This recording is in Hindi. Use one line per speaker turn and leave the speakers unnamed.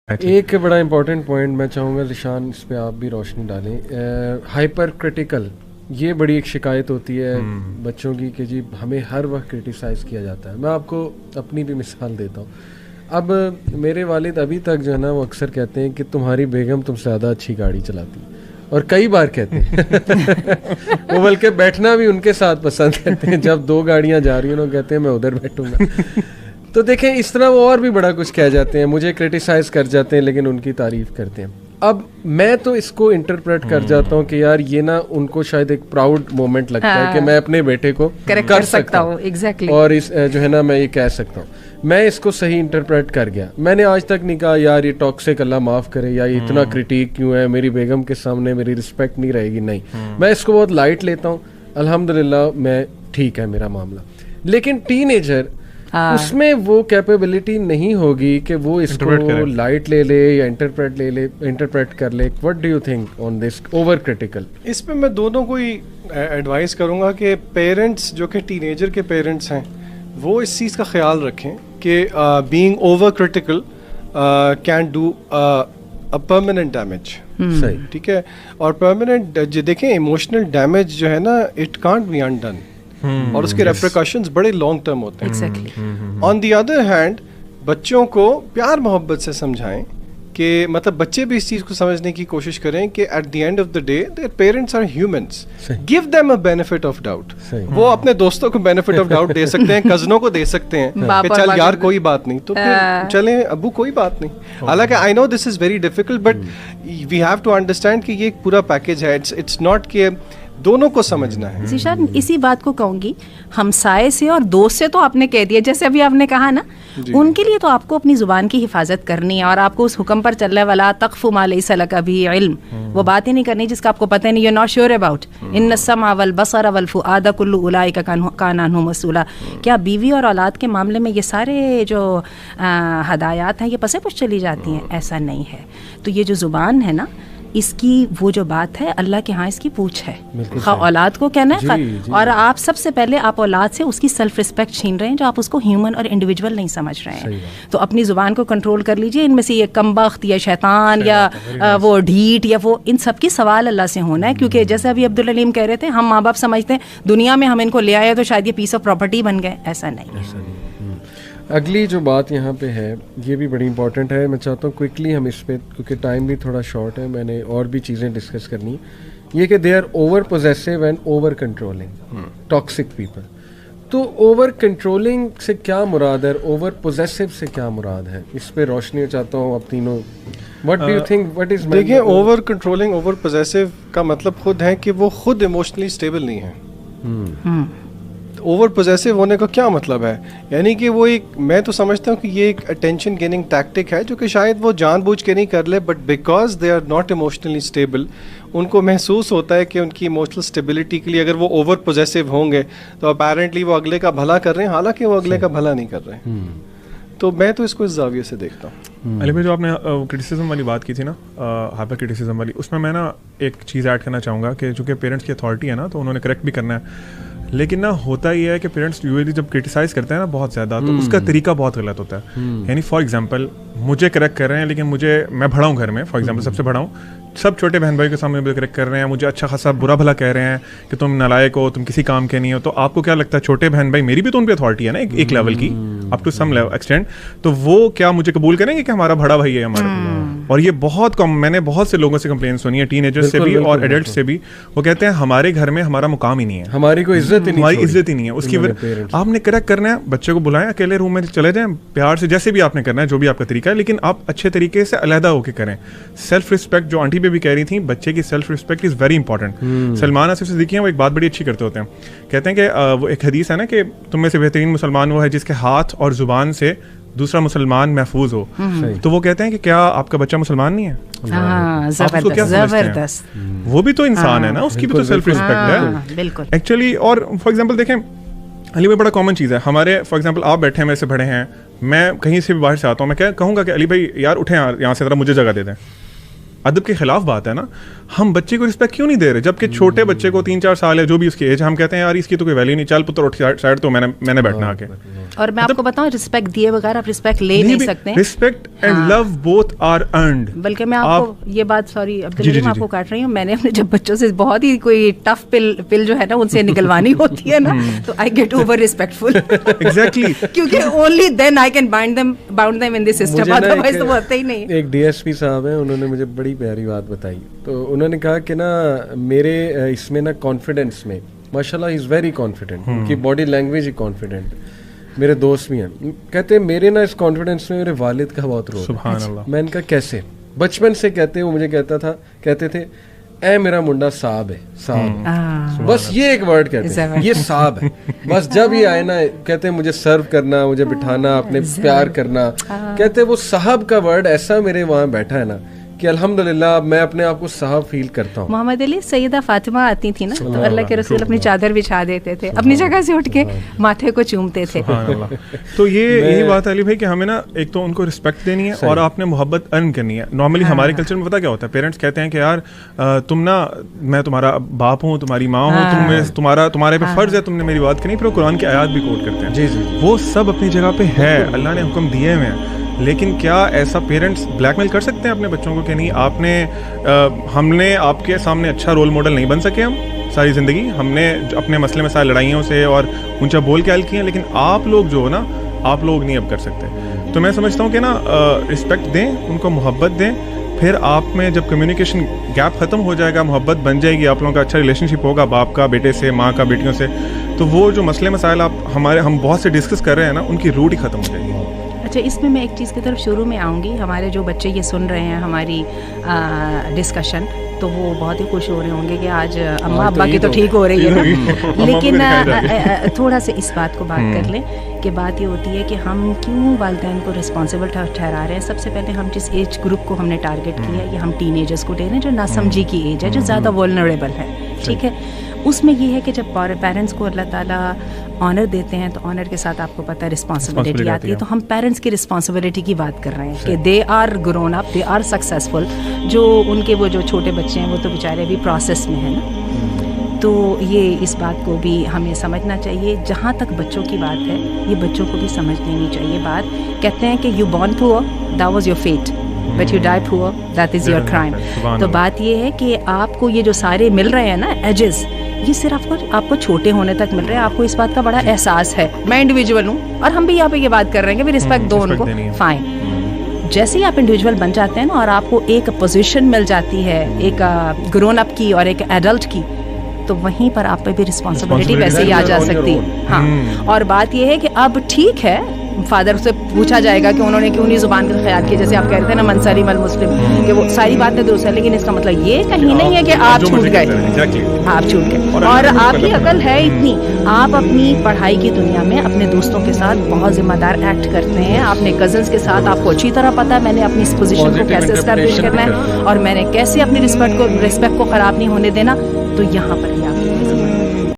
एक बड़ा इंपॉर्टेंट पॉइंट मैं चाहूँगा ज़िशान, इस पे आप भी रोशनी डालें। हाइपर क्रिटिकल, ये बड़ी एक शिकायत होती है बच्चों की कि जी हमें हर वक्त क्रिटिसाइज़ किया जाता है। मैं आपको अपनी भी मिसाल देता हूँ। अब मेरे वालिद अभी तक जो है ना वो अक्सर कहते हैं कि तुम्हारी बेगम तुमसे ज़्यादा अच्छी गाड़ी चलाती है, और कई बार कहते हैं वो बल्कि बैठना भी उनके साथ पसंद करते हैं। जब दो गाड़ियाँ जा रही हैं वो कहते हैं मैं उधर बैठूंगा। तो देखें इस तरह वो और भी बड़ा कुछ कह जाते हैं, मुझे क्रिटिसाइज़ कर जाते हैं लेकिन उनकी तारीफ़ करते हैं। अब मैं तो इसको इंटरप्रेट कर जाता हूँ कि यार ये ना उनको शायद एक प्राउड मोमेंट लगता है कि मैं अपने बेटे को कर सकता हूँ
exactly.
और इस जो है ना मैं ये कह सकता हूँ। मैं इसको सही इंटरप्रेट कर गया। मैंने आज तक नहीं कहा यार ये टॉक्सिक, अल्लाह माफ़ करे, या ये इतना क्रिटिक क्यों है, मेरी बेगम के सामने मेरी रिस्पेक्ट नहीं रहेगी, नहीं। मैं इसको बहुत लाइट लेता हूँ। अल्हम्दुलिल्लाह मैं ठीक है मेरा मामला। लेकिन टीनेजर उसमें वो कैपेबिलिटी नहीं होगी कि वो इसको लाइट ले ले या इंटरप्रेट कर ले। What do you think on this over critical?
इस पे मैं दोनों को ही एडवाइस करूंगा कि पेरेंट्स जो कि टीनेजर के पेरेंट्स हैं वो इस चीज़ का ख्याल रखें कि being over critical can do a permanent damage.
सही,
ठीक है। और परमानेंट देखें इमोशनल डैमेज जो है ना इट कांट बी अनडन, और उसके रेप्रिकॉशंस बड़े लॉन्ग टर्म होते हैं। ऑन द अदर हैंड बच्चों को प्यार मोहब्बत से समझाएं कि मतलब बच्चे भी इस चीज़ को समझने की कोशिश करें कि at the end of the day their parents are humans, give them a benefit of doubt. वो अपने दोस्तों को बेनिफिट ऑफ डाउट दे सकते हैं, कजनों को दे सकते हैं कि चल यार कोई बात नहीं, तो फिर चलें अबू कोई बात नहीं। हालांकि I know this is very difficult but we have to understand कि ये एक पूरा पैकेज है। इट्स नॉट कि दोनों को समझना है।
ज़िशान इसी बात को कहूँगी, हमसाए से और दोस्त से तो आपने कह दिया, जैसे अभी आपने कहा ना, उनके लिए तो आपको अपनी ज़ुबान की हिफाजत करनी है और आपको उस हुक्म पर चलने वाला तक़फ़ु मा लैसा लका बिही इल्म, वो बात ही नहीं करनी जिसका आपको पता नहीं, you are not sure about. इन्न सम्अ वल बसर वल फुआद कुल्लु उलाइका काना अन्हु मसूला। क्या बीवी और औलाद के मामले में ये सारे जो हदायत हैं ये पसे पुश चली जाती हैं? ऐसा नहीं है। तो ये जो ज़ुबान है ना, इसकी वो जो बात है अल्लाह के यहाँ इसकी पूछ है। औलाद को कहना है और आप सबसे पहले आप औलाद से उसकी सेल्फ रिस्पेक्ट छीन रहे हैं, जो आप उसको ह्यूमन और इंडिविजुअल नहीं समझ रहे हैं। तो अपनी ज़ुबान को कंट्रोल कर लीजिए। इनमें से ये कमबख्त या शैतान या वो ढीठ या वो, इन सब की सवाल अल्लाह से होना है। क्योंकि जैसे अभी अब्दुल अलीम कह रहे थे, हम माँ बाप समझते हैं दुनिया में हम इनको ले आए तो शायद ये पीस ऑफ प्रॉपर्टी बन गए, ऐसा नहीं है।
अगली जो बात यहाँ पे है ये भी बड़ी इंपॉर्टेंट है। मैं चाहता हूँ क्विकली हम इस पे, क्योंकि टाइम भी थोड़ा शॉर्ट है, मैंने और भी चीज़ें डिस्कस करनी है। ये कि they are over possessive and over controlling toxic people. तो ओवर कंट्रोलिंग से क्या मुराद है, ओवर पोजेसिव से क्या मुराद है? इस पे रोशनी चाहता हूँ आप तीनों। What do you think, what is?
देखिए ओवर कंट्रोलिंग ओवर पोजेसिव का मतलब खुद है कि वो खुद इमोशनली स्टेबल नहीं है। ओवर पोजेसिव होने का क्या मतलब है? यानी कि वो एक, मैं तो समझता हूँ कि ये एक अटेंशन गेनिंग टैक्टिक है जो कि शायद वो जानबूझ के नहीं कर ले, but because they are not emotionally stable, उनको महसूस होता है कि उनकी इमोशनल स्टेबिलिटी के लिए अगर वो ओवर पोजेसिव होंगे तो अपेरेंटली वो अगले का भला कर रहे हैं, हालांकि वो अगले का भला नहीं कर रहे हैं। तो मैं तो इसको इस जाविये से देखता हूँ।
अली भाई, जो आपने क्रिटिसिज्म वाली बात की थी ना, हाइपर क्रिटिसिज्म वाली, उसमें मैं ना एक चीज़ ऐड करना चाहूँगा कि चूँकि पेरेंट्स की अथॉरिटी है ना, तो उन्होंने करेक्ट भी करना है। लेकिन ना होता ही है कि पेरेंट्स यूजुअली जब क्रिटिसाइज करते हैं ना बहुत ज़्यादा, तो उसका तरीका बहुत गलत होता है। यानी फॉर एग्जांपल मुझे करेक्ट कर रहे हैं, लेकिन मैं बड़ा हूँ घर में, फॉर एग्जांपल सबसे बड़ा हूँ, सब छोटे बहन भाई के सामने मुझे करेक्ट कर रहे हैं, मुझे अच्छा खासा बुरा भला कह रहे हैं कि तुम नालायक हो, तुम किसी काम के नहीं हो। तो आपको क्या लगता है, छोटे बहन भाई, मेरी भी तो उन पे अथॉरिटी है ना एक लेवल की, अप टू सम एक्सटेंट, तो वो क्या मुझे कबूल करेंगे कि हमारा बड़ा भाई है हमारा? और ये बहुत कम, मैंने बहुत से लोगों से कंप्लेन सुनी है, टीनेजर्स से भी और एडल्ट से भी। वो कहते हैं हमारे घर में हमारा मुकाम ही नहीं है,
हमारी कोई इज्जत ही नहीं,
हमारी इज्जत ही नहीं है। उसकी आपने करेक्ट करना है, बच्चे को बुलाएं, अकेले रूम में चले जाएं, प्यार से, जैसे भी आपने करना है, जो भी आपका तरीका है, लेकिन आप अच्छे तरीके से अलहदा होकर करें। सेल्फ रिस्पेक्ट, जो आंटी पे भी कह रही थी, बच्चे की self respect is very important. Salman Asif Siddiqui वो एक बात बड़ी अच्छी करते होते हैं, कहते हैं कि वो एक हदीस है ना कि तुम में से बेहतरीन मुसलमान वो है जिसके हाथ और जुबान से दूसरा मुसलमान महफूज हो। तो वो कहते हैं कि क्या आपका बच्चा मुसलमान नहीं है?
जबरदस्त,
वो भी तो इंसान है ना, उसकी भी तो सेल्फ रिस्पेक्ट है
बिल्कुल
एक्चुअली। और फॉर एग्जांपल देखें, अली भाई बड़ा कॉमन चीज़ है हमारे, फॉर एग्जांपल आप बैठे हैं, मेरे से बड़े हैं, मैं कहीं से भी बाहर से आता हूँ, मैं क्या कहूँगा कि अली भाई यार उठे यहाँ से, ज़रा मुझे जगह दे दें। अदब के खिलाफ बात है ना। हम बच्चे को रिस्पेक्ट क्यों नहीं दे रहे, जबकि छोटे बच्चे को 3-4 साल है जो भी उसकी एज, हम कहते हैं यार इसकी तो कोई वैल्यू नहीं, चल पुत्र उठ साइड, तो मैंने बैठना आके।
और मैं आपको बताऊं, रिस्पेक्ट दिए बगैर आप रिस्पेक्ट ले नहीं सकते।
Respect and love both are earned.
बल्कि मैं आपको ये बात, सॉरी अब्दुल मैं आपको काट रही हूँ, मैंने अपने जब बच्चों से बहुत ही कोई टफ पिल जो है ना उनसे निकलवानी होती है ना, तो I get over respectful.
Exactly,
क्योंकि only then I can bound them in this system, otherwise तो होता ही नहीं।
एक डीएसपी साहब हैं, उन्होंने मुझे बड़ी प्यारी बात बताई। तो उन्होंने कहा कि ना मेरे इसमें ना कॉन्फिडेंस में माशाल्लाह इज़ वेरी कॉन्फिडेंट, उनकी बॉडी लैंग्वेज ही कॉन्फिडेंट, मेरे दोस्त भी हैं, कहते हैं मेरे ना इस कॉन्फिडेंस में मेरे वालिद का बहुत रोल।
सुभान अल्लाह।
मैंने कहा कैसे? बचपन से कहते वो मुझे कहते थे ए मेरा मुंडा साहब है, साहब है। बस ये एक वर्ड कहते हैं, ये साहब है। बस जब ये आए ना कहते हैं मुझे सर्व करना, मुझे बिठाना, अपने प्यार करना, कहते वो साहब का वर्ड ऐसा मेरे वहाँ बैठा है ना कि अल्हम्दुलिल्लाह मैं अपने आप को साहब फील करता हूँ।
मोहम्मद अली, सैयदा फातिमा आती थी ना, तो अल्लाह के रसूल अपनी चादर बिछा देते थे, अपनी जगह से उठ के माथे को चूमते थे।
तो यही बात है अली भाई कि हमें ना एक तो उनको रिस्पेक्ट देनी है और आपने मोहब्बत अर्न करनी है। नॉर्मली हमारे कल्चर में पता क्या होता है, पेरेंट्स कहते हैं कि यार तुम ना, मैं तुम्हारा बाप हूँ, तुम्हारी माँ हूँ, तुम्हारे पे फर्ज है तुमने मेरी बात करनी। फिर वो कुरान की आयत भी कोट करते हैं।
जी जी,
वो सब अपनी जगह पे है, अल्लाह ने हुक्म दिए हुए हैं, लेकिन क्या ऐसा पेरेंट्स ब्लैकमेल कर सकते हैं अपने बच्चों को कि नहीं हमने आपके सामने अच्छा रोल मॉडल नहीं बन सके, हम सारी ज़िंदगी हमने अपने मसले मसाइल लड़ाइयों से और ऊंचा बोल के हल किए हैं, लेकिन आप लोग जो हो ना, आप लोग नहीं अब कर सकते। तो मैं समझता हूँ कि ना रिस्पेक्ट दें, उनको मोहब्बत दें, फिर आप में जब कम्युनिकेशन गैप ख़त्म हो जाएगा, मोहब्बत बन जाएगी, आप लोगों का अच्छा रिलेशनशिप होगा बाप का बेटे से, माँ का बेटियों से, तो वो जो मसले मसाइल हम बहुत से डिस्कस कर रहे हैं ना, उनकी रूट ही ख़त्म हो जाएगी।
अच्छा, इसमें मैं एक चीज़ की तरफ शुरू में आऊँगी। हमारे जो बच्चे ये सुन रहे हैं हमारी डिस्कशन, तो वो बहुत ही खुश हो रहे होंगे कि आज अम्मा अब्बा की तो ठीक हो रही है ना। लेकिन थोड़ा सा इस बात को बात कर लें कि बात ये होती है कि हम क्यों वालिदैन को रिस्पॉन्सिबल ठहरा रहे हैं। सबसे पहले हम जिस एज ग्रुप को हमने टारगेट किया है, ये हम टीनेजर्स को दे रहे हैं, जो नासमझी की एज है, जो ज़्यादा वल्नरेबल है, ठीक है। उसमें ये है कि जब पेरेंट्स को अल्लाह ताला ऑनर देते हैं, तो ऑनर के साथ आपको पता है रिस्पॉन्सिबिलिटी आती है। तो हम पेरेंट्स की रिस्पॉन्सिबिलिटी की बात कर रहे हैं कि they are grown up, they are successful. जो उनके वो जो छोटे बच्चे हैं वो तो बेचारे भी प्रोसेस में है ना। तो ये इस बात को भी हमें समझना चाहिए। जहाँ तक बच्चों की बात है, ये बच्चों को भी समझ लेनी चाहिए बात। कहते हैं कि you born poor, that was your fate, but you die poor, that is your crime. तो बात ये है कि आपको ये जो सारे मिल रहे हैं ना एजेस, ये सिर्फ आपको छोटे होने तक मिल रहे हैं। आपको इस बात का बड़ा एहसास है। मैं इंडिविजुअल हूँ और हम भी यहाँ पे ये बात कर रहे हैं कि रिस्पेक्ट दो उनको, फाइन। जैसे ही आप इंडिविजुअल बन जाते हैं ना, और आपको एक पोजीशन मिल जाती है एक ग्रोन अप की और एक एडल्ट की, तो वहीं पर आप पे भी रिस्पॉन्सिबिलिटी वैसे ही आ जा सकती है। हाँ, और बात ये है कि अब ठीक है, फादर से पूछा जाएगा कि उन्होंने क्यों नहीं जुबान का ख्याल किया, जैसे आप कह रहे थे ना मनसरी मल मुस्लिम, कि वो सारी बातें दुरुस्त है, लेकिन इसका मतलब ये कहीं नहीं है कि आप छूट गए, आप छूट गए। और आपकी अकल है इतनी, आप अपनी पढ़ाई की दुनिया में अपने दोस्तों के साथ बहुत जिम्मेदार एक्ट करते हैं, अपने कजन्स के साथ आपको अच्छी तरह पता है मैंने अपनी इस पोजीशन को कैसे एस्टैब्लिश करना है और मैंने कैसे अपनी रिस्पेक्ट को ख़राब नहीं होने देना। तो यहाँ पर भी आप